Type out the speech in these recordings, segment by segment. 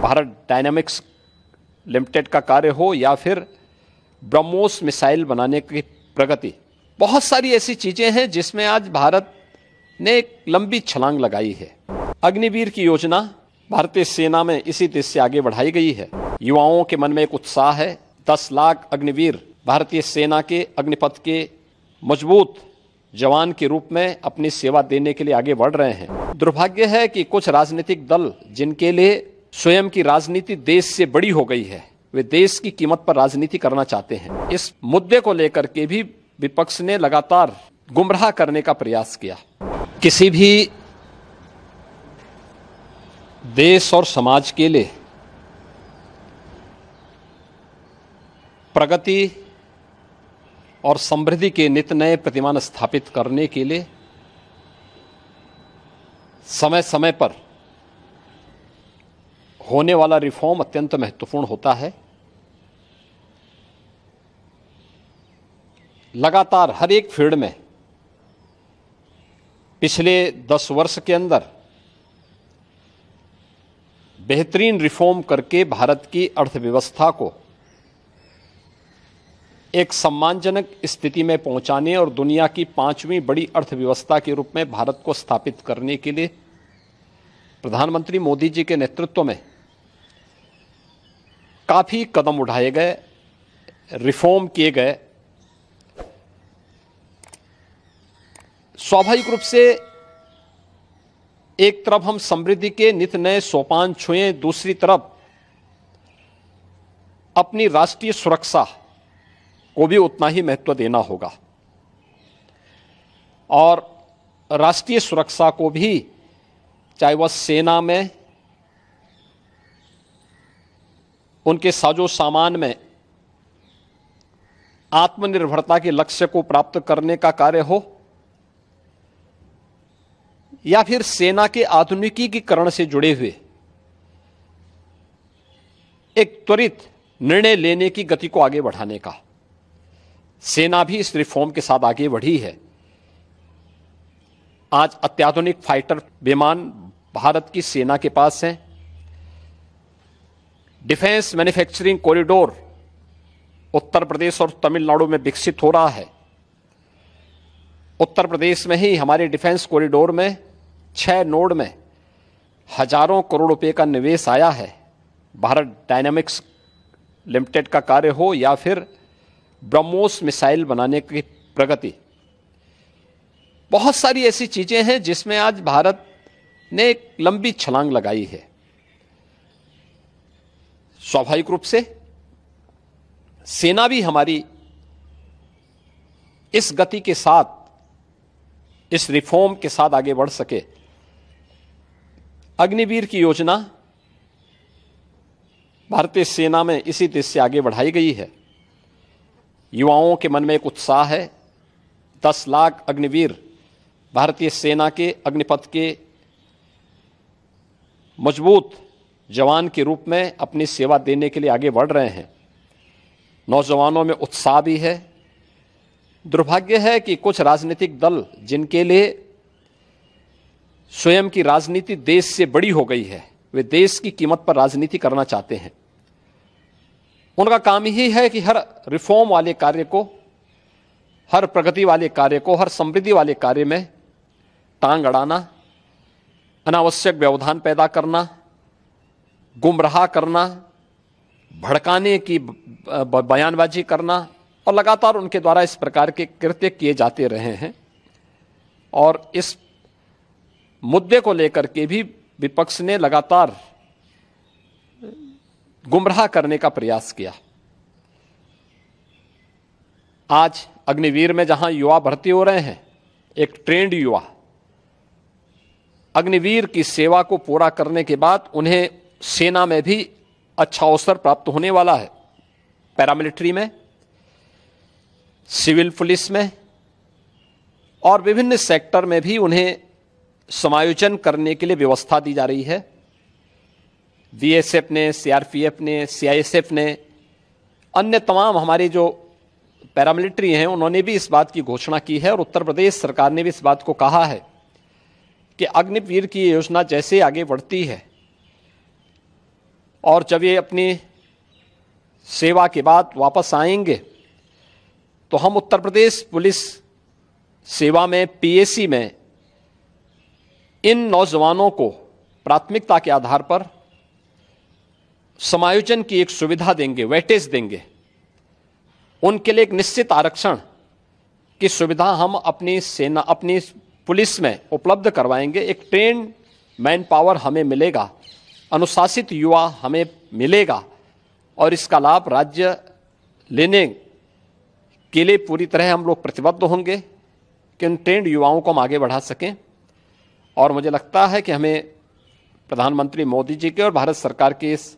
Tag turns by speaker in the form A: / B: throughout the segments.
A: Bharat dynamics limited का कार्य हो या फिर ब्रह्मोस मिसाइल बनाने की प्रगति, बहुत सारी ऐसी चीजें हैं जिसमें आज भारत ने एक लंबी छलांग लगाई है। अग्निवीर की योजना भारतीय सेना में इसी देश से आगे बढ़ाई गई है। युवाओं के मन में एक उत्साह है। 10 लाख अग्निवीर भारतीय सेना के अग्निपथ के मजबूत जवान के रूप में अपनी सेवा देने के लिए आगे बढ़ रहे हैं। दुर्भाग्य है कि कुछ राजनीतिक दल जिनके लिए स्वयं की राजनीति देश से बड़ी हो गई है, वे देश की कीमत पर राजनीति करना चाहते हैं। इस मुद्दे को लेकर के भी विपक्ष ने लगातार गुमराह करने का प्रयास किया। किसी भी देश और समाज के लिए प्रगति और समृद्धि के नित नए प्रतिमान स्थापित करने के लिए समय समय पर होने वाला रिफॉर्म अत्यंत महत्वपूर्ण होता है। लगातार हर एक फील्ड में पिछले 10 वर्ष के अंदर बेहतरीन रिफॉर्म करके भारत की अर्थव्यवस्था को एक सम्मानजनक स्थिति में पहुंचाने और दुनिया की 5वीं बड़ी अर्थव्यवस्था के रूप में भारत को स्थापित करने के लिए प्रधानमंत्री मोदी जी के नेतृत्व में काफी कदम उठाए गए, रिफॉर्म किए गए। स्वाभाविक रूप से एक तरफ हम समृद्धि के नित नए सोपान छुए, दूसरी तरफ अपनी राष्ट्रीय सुरक्षा को भी उतना ही महत्व देना होगा और राष्ट्रीय सुरक्षा को भी, चाहे वह सेना में, उनके साजो सामान में आत्मनिर्भरता के लक्ष्य को प्राप्त करने का कार्य हो या फिर सेना के आधुनिकीकरण से जुड़े हुए एक त्वरित निर्णय लेने की गति को आगे बढ़ाने का। सेना भी इस रिफॉर्म के साथ आगे बढ़ी है। आज अत्याधुनिक फाइटर विमान भारत की सेना के पास हैं। Defence manufacturing corridor Uttar Pradesh और तमिलनाडु में विकसित हो रहा है। उत्तर प्रदेश में ही हमारे डिफेंस कॉरिडोर में 6 नोड में हजारों करोड़ रुपए का निवेश आया है। भारत डायनामिक्स लिमिटेड का कार्य हो या फिर ब्रह्मोस मिसाइल बनाने की प्रगति, बहुत सारी ऐसी चीजें हैं जिसमें आज भारत ने एक लंबी छलांग लगाई है। स्वाभाविक रूप से सेना भी हमारी इस गति के साथ, इस रिफॉर्म के साथ आगे बढ़ सके। अग्निवीर की योजना भारतीय सेना में इसी देश से आगे बढ़ाई गई है। युवाओं के मन में एक उत्साह है। 10 लाख अग्निवीर भारतीय सेना के अग्निपथ के मजबूत जवान के रूप में अपनी सेवा देने के लिए आगे बढ़ रहे हैं। नौजवानों में उत्साह भी है। दुर्भाग्य है कि कुछ राजनीतिक दल जिनके लिए स्वयं की राजनीति देश से बड़ी हो गई है, वे देश की कीमत पर राजनीति करना चाहते हैं। उनका काम ही है कि हर रिफॉर्म वाले कार्य को, हर प्रगति वाले कार्य को, हर समृद्धि वाले कार्य में टांग अड़ाना, अनावश्यक व्यवधान पैदा करना, गुमराह करना, भड़काने की बयानबाजी करना, और लगातार उनके द्वारा इस प्रकार के कृत्य किए जाते रहे हैं। और इस मुद्दे को लेकर के भी विपक्ष ने लगातार गुमराह करने का प्रयास किया। आज अग्निवीर में जहां युवा भर्ती हो रहे हैं, एक ट्रेंड युवा अग्निवीर की सेवा को पूरा करने के बाद उन्हें सेना में भी अच्छा अवसर प्राप्त होने वाला है। पैरामिलिट्री में, सिविल पुलिस में और विभिन्न सेक्टर में भी उन्हें समायोजन करने के लिए व्यवस्था दी जा रही है। बीएसएफ ने, सीआरपीएफ ने, सीआईएसएफ ने, अन्य तमाम हमारे जो पैरामिलिट्री हैं, उन्होंने भी इस बात की घोषणा की है और उत्तर प्रदेश सरकार ने भी इस बात को कहा है कि अग्निवीर की योजना जैसे आगे बढ़ती है, और जब ये अपनी सेवा के बाद वापस आएंगे तो हम उत्तर प्रदेश पुलिस सेवा में, पीएसी में इन नौजवानों को प्राथमिकता के आधार पर समायोजन की एक सुविधा देंगे, वेटेज देंगे। उनके लिए एक निश्चित आरक्षण की सुविधा हम अपनी सेना, अपनी पुलिस में उपलब्ध करवाएंगे। एक ट्रेन्ड मैन पावर हमें मिलेगा, अनुशासित युवा हमें मिलेगा और इसका लाभ राज्य लेने के लिए पूरी तरह हम लोग प्रतिबद्ध होंगे कि उन ट्रेंड युवाओं को हम आगे बढ़ा सकें। और मुझे लगता है कि हमें प्रधानमंत्री मोदी जी के और भारत सरकार के इस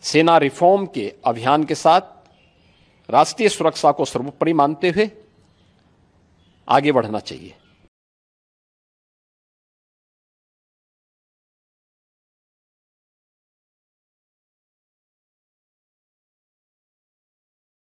A: सेना रिफॉर्म के अभियान के साथ राष्ट्रीय सुरक्षा को सर्वोपरि मानते हुए आगे बढ़ना चाहिए।